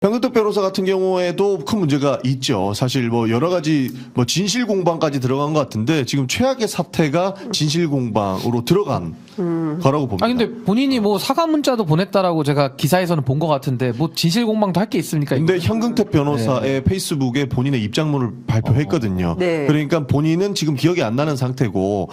현근택 변호사 같은 경우에도 큰 문제가 있죠. 사실 뭐 여러 가지 뭐 진실 공방까지 들어간 것 같은데 지금 최악의 사태가 진실 공방으로 들어간 거라고 봅니다. 근데 본인이 뭐 사과 문자도 보냈다라고 제가 기사에서는 본 것 같은데 뭐 진실 공방도 할 게 있습니까? 근데 현근택 변호사의 페이스북에 본인의 입장문을 발표했거든요. 네. 그러니까 본인은 지금 기억이 안 나는 상태고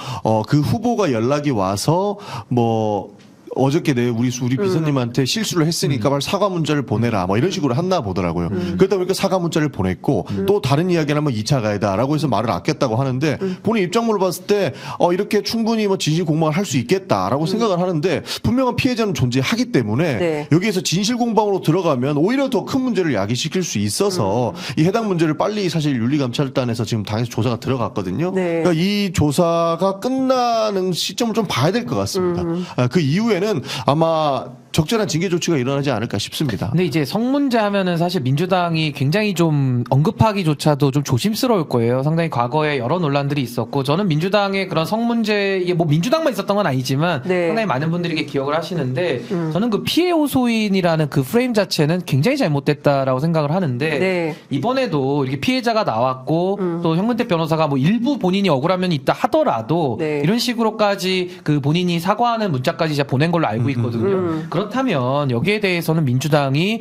그 후보가 연락이 와서 뭐 어저께 우리 비서님한테 실수를 했으니까 빨리 사과 문자를 보내라 뭐 이런 식으로 했나 보더라고요. 그러다 보니까 사과 문자를 보냈고 또 다른 이야기를 하면 2차 가해다라고 해서 말을 아꼈다고 하는데 본인 입장문을 봤을 때 이렇게 충분히 뭐 진실 공방을 할 수 있겠다라고 생각을 하는데 분명한 피해자는 존재하기 때문에 네. 여기에서 진실 공방으로 들어가면 오히려 더 큰 문제를 야기시킬 수 있어서 이 해당 문제를 빨리 사실 윤리감찰단에서 지금 당에서 조사가 들어갔거든요. 네. 그러니까 이 조사가 끝나는 시점을 좀 봐야 될 것 같습니다. 그 이후에는 아마 적절한 징계 조치가 일어나지 않을까 싶습니다. 근데 이제 성문제 하면은 사실 민주당이 굉장히 좀 언급하기조차도 좀 조심스러울 거예요. 상당히 과거에 여러 논란들이 있었고 저는 민주당의 그런 성문제 이게 뭐 민주당만 있었던 건 아니지만 네. 상당히 많은 분들이 이게 기억을 하시는데 저는 그 피해 호소인이라는 그 프레임 자체는 굉장히 잘못됐다라고 생각을 하는데 네. 이번에도 이렇게 피해자가 나왔고 또 현근택 변호사가 뭐 일부 본인이 억울한 면이 있다 하더라도 네. 이런 식으로까지 그 본인이 사과하는 문자까지 이제 보낸 걸로 알고 있거든요. 그렇다면 여기에 대해서는 민주당이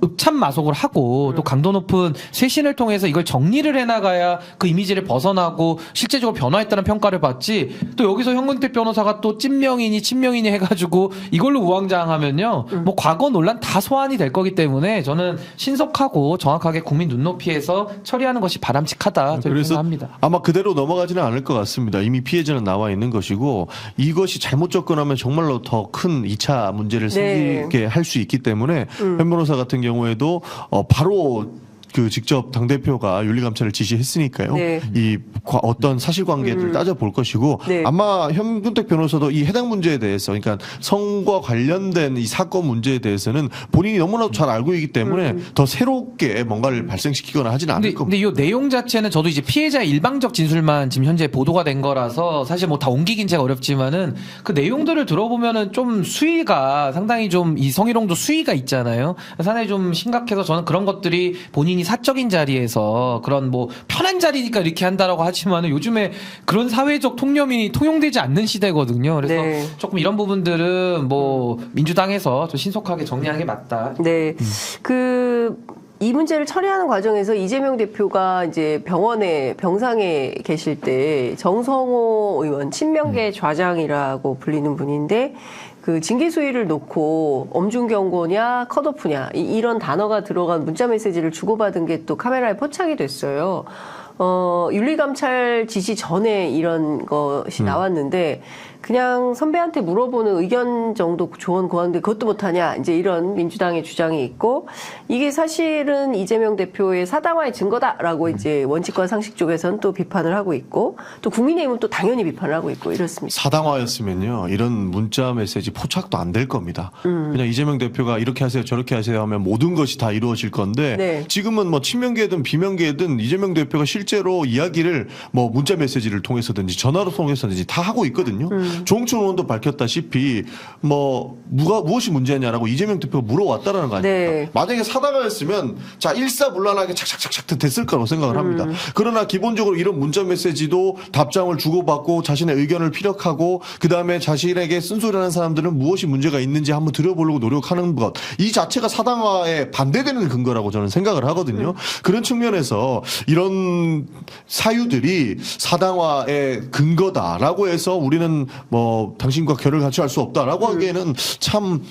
읍참마속을 하고 또 강도 높은 쇄신을 통해서 이걸 정리를 해나가야 그 이미지를 벗어나고 실제적으로 변화했다는 평가를 받지 또 여기서 현근택 변호사가 또 찐명이니 친명이니 해가지고 이걸로 우왕좌왕하면요 뭐 과거 논란 다 소환이 될 거기 때문에 저는 신속하고 정확하게 국민 눈높이에서 처리하는 것이 바람직하다 저는 그래서 생각합니다. 아마 그대로 넘어가지는 않을 것 같습니다. 이미 피해자는 나와 있는 것이고 이것이 잘못 접근하면 정말로 더 큰 2차 문제를 생기게 할 수 있기 때문에 현 변호사 같은 경우에도 바로 그 직접 당대표가 윤리감찰을 지시했으니까요. 네. 이 어떤 사실관계들을 따져볼 것이고 네. 아마 현근택 변호사도 이 해당 문제에 대해서 그러니까 성과 관련된 이 사건 문제에 대해서는 본인이 너무나도 잘 알고 있기 때문에 더 새롭게 뭔가를 발생시키거나 하지는 않을 겁니다. 근데 이 내용 자체는 저도 이제 피해자의 일방적 진술만 지금 현재 보도가 된 거라서 사실 뭐 다 옮기긴 제가 어렵지만은 그 내용들을 들어보면은 좀 수위가 상당히 좀 이 성희롱도 수위가 있잖아요. 상당히 좀 심각해서 저는 그런 것들이 본인이 사적인 자리에서 그런 뭐 편한 자리니까 이렇게 한다라고 하지만은 요즘에 그런 사회적 통념이 통용되지 않는 시대거든요. 그래서 네. 조금 이런 부분들은 뭐 민주당에서 좀 신속하게 정리하는 게 맞다. 네. 이 문제를 처리하는 과정에서 이재명 대표가 이제 병상에 계실 때 정성호 의원, 친명계 좌장이라고 불리는 분인데 그 징계 수위를 놓고 엄중경고냐 컷오프냐 이런 단어가 들어간 문자 메시지를 주고받은 게 또 카메라에 포착이 됐어요. 윤리감찰 지시 전에 이런 것이 나왔는데 그냥 선배한테 물어보는 의견 정도 조언 구하는데 그것도 못하냐 이제 이런 민주당의 주장이 있고 이게 사실은 이재명 대표의 사당화의 증거다라고 이제 원칙과 상식 쪽에서는 또 비판을 하고 있고 또 국민의힘은 또 당연히 비판을 하고 있고 이렇습니다. 사당화였으면요 이런 문자 메시지 포착도 안 될 겁니다. 그냥 이재명 대표가 이렇게 하세요 저렇게 하세요 하면 모든 것이 다 이루어질 건데 네. 지금은 뭐 친명계든 비명계든 이재명 대표가 실제로 이야기를 뭐 문자 메시지를 통해서든지 전화로 통해서든지 다 하고 있거든요. 조홍천 의원도 밝혔다시피 뭐 무엇이 문제냐라고 이재명 대표가 물어왔다라는 거 아닙니까? 네. 만약에 사당화였으면 자 일사불란하게 착착착착 됐을 거라고 생각을 합니다. 그러나 기본적으로 이런 문자 메시지도 답장을 주고받고 자신의 의견을 피력하고 그다음에 자신에게 쓴소리하는 사람들은 무엇이 문제가 있는지 한번 들여보려고 노력하는 것 이 자체가 사당화에 반대되는 근거라고 저는 생각을 하거든요. 그런 측면에서 이런 사유들이 사당화의 근거다라고 해서 우리는 뭐 당신과 결을 같이 할 수 없다라고 하기에는 참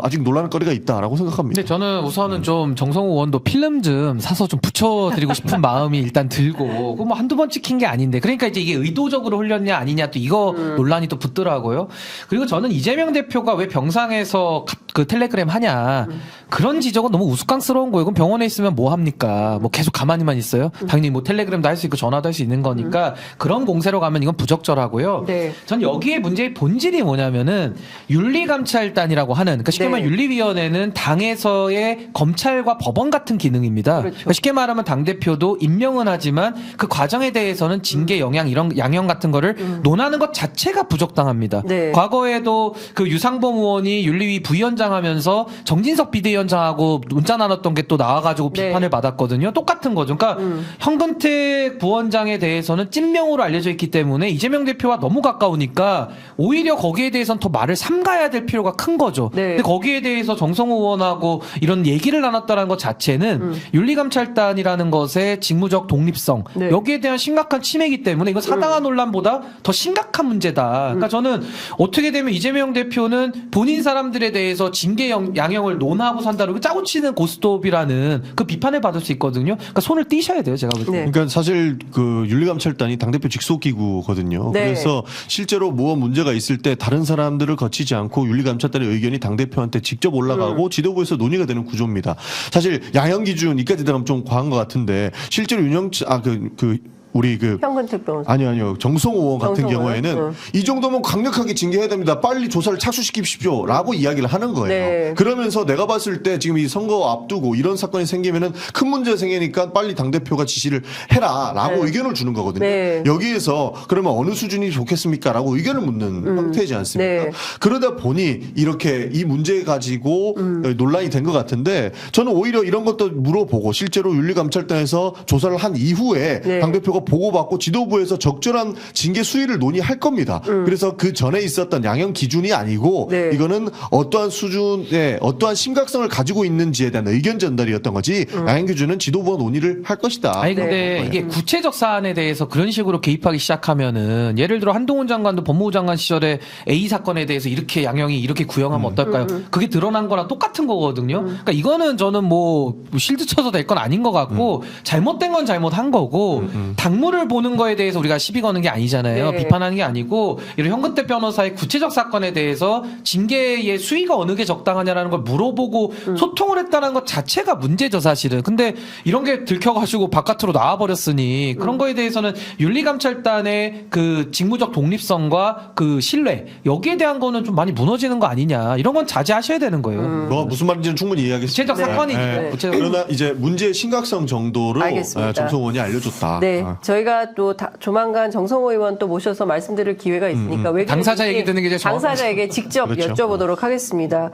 아직 논란거리가 있다라고 생각합니다. 근데 저는 우선은 좀 정성호 의원도 필름 좀 사서 좀 붙여드리고 싶은 마음이 일단 들고 뭐 한두 번 찍힌 게 아닌데 그러니까 이제 이게 의도적으로 흘렸냐 아니냐 또 이거 논란이 또 붙더라고요. 그리고 저는 이재명 대표가 왜 병상에서 그 텔레그램 하냐 그런 지적은 너무 우스꽝스러운 거예요. 그럼 병원에 있으면 뭐 합니까? 뭐 계속 가만히만 있어요? 당연히 뭐 텔레그램도 할 수 있고 전화도 할 수 있는 거니까 그런 공세로 가면 이건 부적절하고요. 네. 전 여기에 문제의 본질이 뭐냐면은 윤리감찰단이라고 하는 그러니까 쉽게 네. 말하면 윤리위원회는 당에서의 검찰과 법원 같은 기능입니다. 그렇죠. 그러니까 쉽게 말하면 당대표도 임명은 하지만 그 과정에 대해서는 징계 영향 이런 양형 같은 거를 논하는 것 자체가 부적당합니다. 네. 과거에도 그 그 유상범 의원이 윤리위 부위원장 하면서 정진석 비대위원장하고 문자 나눴던 게 또 나와가지고 네. 비판을 받았거든요. 똑같은 거죠. 그러니까 현근택 부원장에 대해서는 찐명으로 알려져 있기 때문에 이재명 대표와 너무 가까우니까 오히려 거기에 대해서는 더 말을 삼가야 될 필요가 큰 거죠. 네. 근데 거기에 대해서 정성호 의원하고 이런 얘기를 나눴다는 것 자체는 윤리감찰단이라는 것의 직무적 독립성 네. 여기에 대한 심각한 침해이기 때문에 이건 사당화 논란보다 더 심각한 문제다. 그러니까 저는 어떻게 되면 이재명 대표는 본인 사람들에 대해서 징계 양형을 논하고 산다고 짜고 치는 고스톱이라는 그 비판을 받을 수 있거든요. 그러니까 손을 띄셔야 돼요, 제가 볼 때. 네. 그러니까 사실 그 윤리감찰단이 당대표 직속기구거든요. 네. 그래서 실제로 무엇 문제가 있을 때 다른 사람들을 거치지 않고 윤리감찰단의 의견이 당대표한테 직접 올라가고 지도부에서 논의가 되는 구조입니다. 사실 양형 기준 이까지 들어가면 좀 과한 것 같은데 실제로 우리 현근택 변호사. 아니요. 정성호 의원 같은 정성호 경우에는 의원? 이 정도면 강력하게 징계해야 됩니다. 빨리 조사를 착수시키십시오. 라고 이야기를 하는 거예요. 네. 그러면서 내가 봤을 때 지금 이 선거 앞두고 이런 사건이 생기면은 큰 문제가 생기니까 빨리 당대표가 지시를 해라. 라고 네. 의견을 주는 거거든요. 네. 여기에서 그러면 어느 수준이 좋겠습니까? 라고 의견을 묻는 형태이지 않습니까? 네. 그러다 보니 이렇게 이 문제 가지고 논란이 된 것 같은데 저는 오히려 이런 것도 물어보고 실제로 윤리감찰단에서 조사를 한 이후에 네. 당대표가 보고받고 지도부에서 적절한 징계 수위를 논의할 겁니다. 그래서 그 전에 있었던 양형 기준이 아니고 네. 이거는 어떠한 수준의 어떠한 심각성을 가지고 있는지에 대한 의견 전달이었던 거지 양형 기준은 지도부가 논의를 할 것이다. 아니 근데 네. 이게 구체적 사안에 대해서 그런 식으로 개입하기 시작하면은 예를 들어 한동훈 장관도 법무부 장관 시절에 A 사건에 대해서 이렇게 양형이 이렇게 구형하면 어떨까요? 그게 드러난 거랑 똑같은 거거든요. 그러니까 이거는 저는 뭐 실드 쳐서 될 건 아닌 것 같고 잘못된 건 잘못한 거고 당무를 보는 거에 대해서 우리가 시비 거는 게 아니잖아요. 네. 비판하는 게 아니고 이런 현근택 변호사의 구체적 사건에 대해서 징계의 수위가 어느 게 적당하냐라는 걸 물어보고 소통을 했다는 것 자체가 문제죠, 사실은. 근데 이런 게 들켜가지고 바깥으로 나와버렸으니 그런 거에 대해서는 윤리감찰단의 그 직무적 독립성과 그 신뢰 여기에 대한 거는 좀 많이 무너지는 거 아니냐. 이런 건 자제하셔야 되는 거예요. 뭐 무슨 말인지는 충분히 이해하겠습니다. 구체적 사건이니까. 네. 구체적 그러나 이제 문제의 심각성 정도로 알겠습니다. 정성호 의원이 알려줬다. 네, 아. 저희가 또 조만간 정성호 의원 또 모셔서 말씀드릴 기회가 있으니까 외교부 당사자 얘기 듣는 게 제일 당사자에게 직접 그렇죠. 여쭤보도록 하겠습니다.